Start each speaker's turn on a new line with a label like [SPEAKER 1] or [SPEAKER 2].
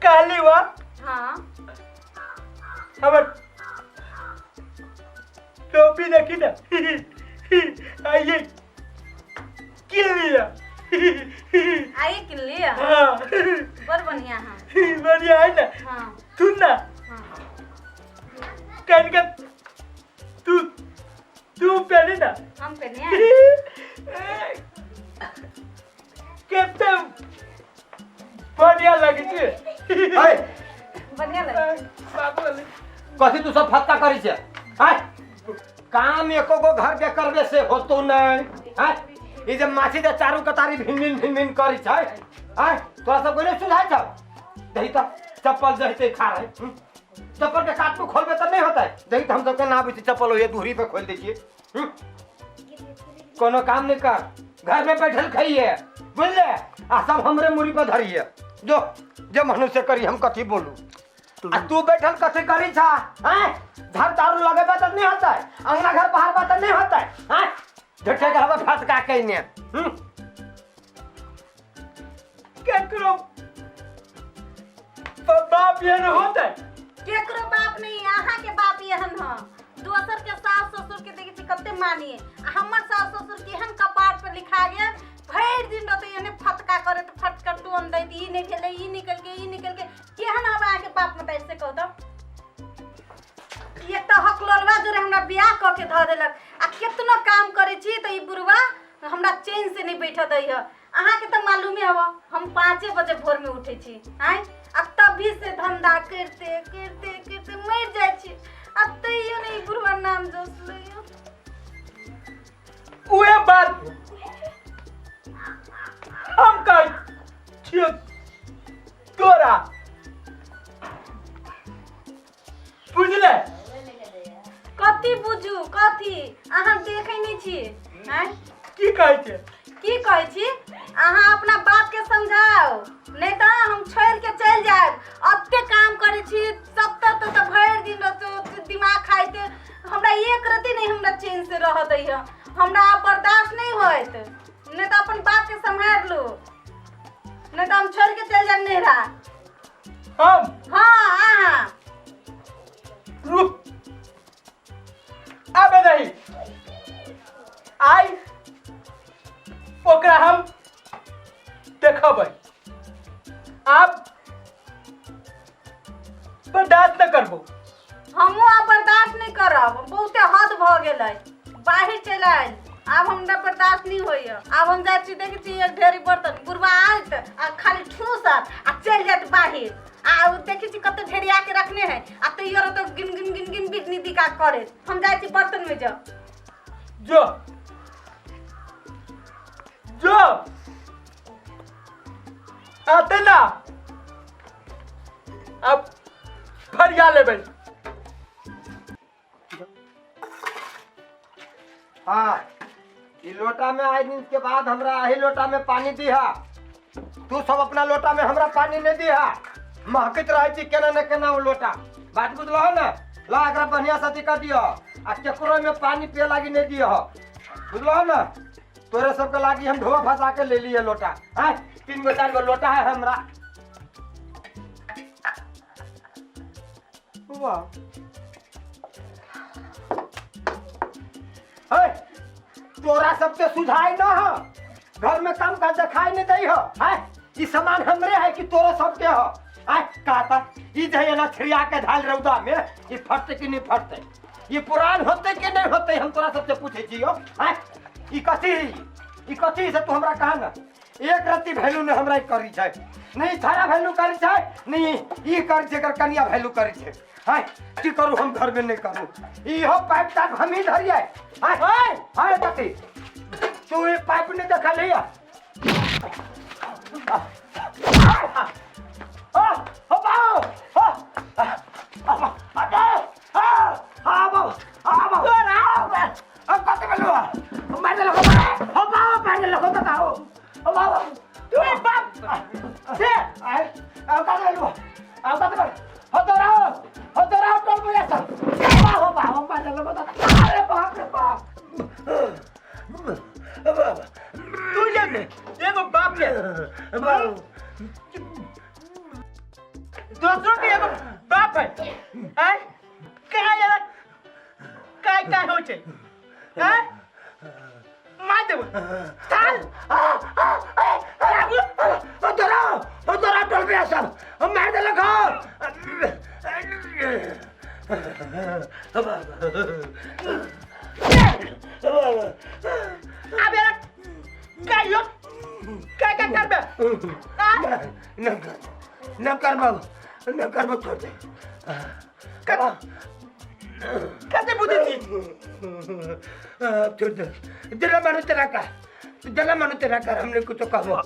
[SPEAKER 1] काली वा
[SPEAKER 2] हाँ
[SPEAKER 1] हमर टोपी देखी ना आइए किन लिया
[SPEAKER 2] आइए किन लिया
[SPEAKER 1] हाँ
[SPEAKER 2] बड़ बढ़िया हाँ
[SPEAKER 1] बढ़िया है ना
[SPEAKER 2] हाँ
[SPEAKER 1] सुन ना
[SPEAKER 2] हाँ
[SPEAKER 1] कहने का तू तू पहने ना
[SPEAKER 2] हम पहने
[SPEAKER 1] कितने बढ़िया लगी थी
[SPEAKER 2] बढ़िया लगे
[SPEAKER 3] कथी तू सब फत्ता करी छे हाय काम एको गो घर के करबे से होतो नहीं हाय ई जे माछी दे चारू कतारी भिन भिन करी छै हाय तोरा सब कोने सुझाय छ दही त चप्पल जहते खा रहे चप्पल के काट को खोलबे त नहीं होता है दही त हम सब के ना आबै छै चप्पल ओए दूरी पे खोल दै छियै कोनो काम नहीं कर घर में बैठल खाइए बुझले आ सब हमरे मुरी पे धरिए जो जे मनुष्य करी हम कथी बोलू आ तू बैठल कथी करी छा हैं झाड़ तारू लगेबा त नहीं होता है अंगना घर बाहर बा त नहीं होता है हैं झूठे के हवा फटका कइने
[SPEAKER 1] केकरो बाप ये न होता है
[SPEAKER 2] केकरो बाप नहीं अहाँ के बाप एहन ह दोसर के सास ससुर के देखै छी कते मानिए हमर सास ससुर केहन कपार पर लिखा गया भर दिन रहते एने फटका करे त फटका टोन दै ई नहीं भेले ई निकल के केहन अब आके बाप मत ऐसे कहू त एक त हकलोलवा जोरे हमरा बियाह क के ध देलक आ केतना काम करे छी त ई बुढ़वा हमरा चैन से नहीं बैठ दै ह अहाँ के त मालूम है हम 5 बजे भोर में उठे छी हैं अब तभी से धंधा करते मर जाय छी अब तैयो नहीं बुढ़वा नाम जोश लइयो
[SPEAKER 1] उहे बात हम कह छियो तोरा बुझले
[SPEAKER 2] कथी बुझू कथी अहाँ देखै नहीं छी हैं
[SPEAKER 1] की कहै छै
[SPEAKER 2] की कहै छी अहाँ अपना बाप के समझाओ नहीं तो हम छोड़ के चल जाए अत्ते काम करे छी सब तो भर दिन दिमाग खाइते हमरा एक रति नहीं हमरा चैन से रह दै है हमरा बर्दाश्त नहीं होत नहीं तो अपन बाप के संभाल लो नहीं तो हम छोड़ के चल जाए नेहरा
[SPEAKER 1] हम
[SPEAKER 2] हाँ
[SPEAKER 1] रुक आबे नहीं आई ओकरा हम देखबै आप बर्दाश्त न करबो
[SPEAKER 2] हमहू अब बर्दाश्त नहीं करब बहुते हद भ गेलै बाहर चल आयल अब हमरा बर्दाश्त नहीं होइए अब हम जाय छी देखै छी एक ढेरी बर्तन बुढ़वा आयत आ खाली ठूसत आ चल जात बाहर आ देखै छी कते ढेरिया के रखने है आ तैयो तो गिन बिजनी दिका करे हम जाय छी बर्तन में
[SPEAKER 1] जो जो आते ना अब फरिया लेबै
[SPEAKER 3] हाँ ई लोटा में आए दिन के बाद हमरा आही लोटा में पानी दिहा तू सब अपना लोटा में हमरा पानी नहीं दिहा महकत रहे छी केना न केना वो लोटा बात बुझलहो ना ला एकरा बढ़िया से टिका दियो आ केकरो में पानी पिए लागी नहीं दियो बुझलहो ना तोरे सबके लागी हम ढोआ फंसा के ले लिए लोटा हैं 3 गो 4 गो लोटा है हमरा वाह है तोरा सबके सुझाई न हो घर में काम का दिखाई नहीं दई हो है ई सामान हमरे है कि तोरे सबके हो है काता ई जे ना छिया के धाल रौदा में ई फटते कि नहीं फटते ये पुरान होते कि नहीं होते हम तोरा सबसे पूछे छियो है ई कथी से तू हमरा कहा ना एक रत्ती वैल्यू ने हमरा करी छै नहीं थारा वैल्यू करी छै नहीं ई करी छै कर कनिया वैल्यू करी छै हाय की करू हम घर में नहीं करू इहो पाइप तक हम ही धरिए हाय हाय हाय कथी तू ये पाइप नहीं देखा लिया हो बाओ हो अबे हां बाओ अब कते बेलुआ मारे लगो हो बाओ मारे लगो तो आओ हो बाओ तू बाप से आई अब कते बेलुआ अब कते हो तो राव टोल में ऐसा हो बाओ मारे लगो तो अरे बाप रे बाप
[SPEAKER 1] दूसरों के एगो बाप है आय काय यार काय काय हो छे आय मार देबो चल
[SPEAKER 3] तोरा टोल पे सब मार दे लगा
[SPEAKER 1] अब यार काय यो काय काय करबे
[SPEAKER 3] न कर बाबू छोड़ दे
[SPEAKER 1] कैसे बुद्धि थी
[SPEAKER 3] छोड़ दे दिला मानो तेरा कर हमने कुछ कहो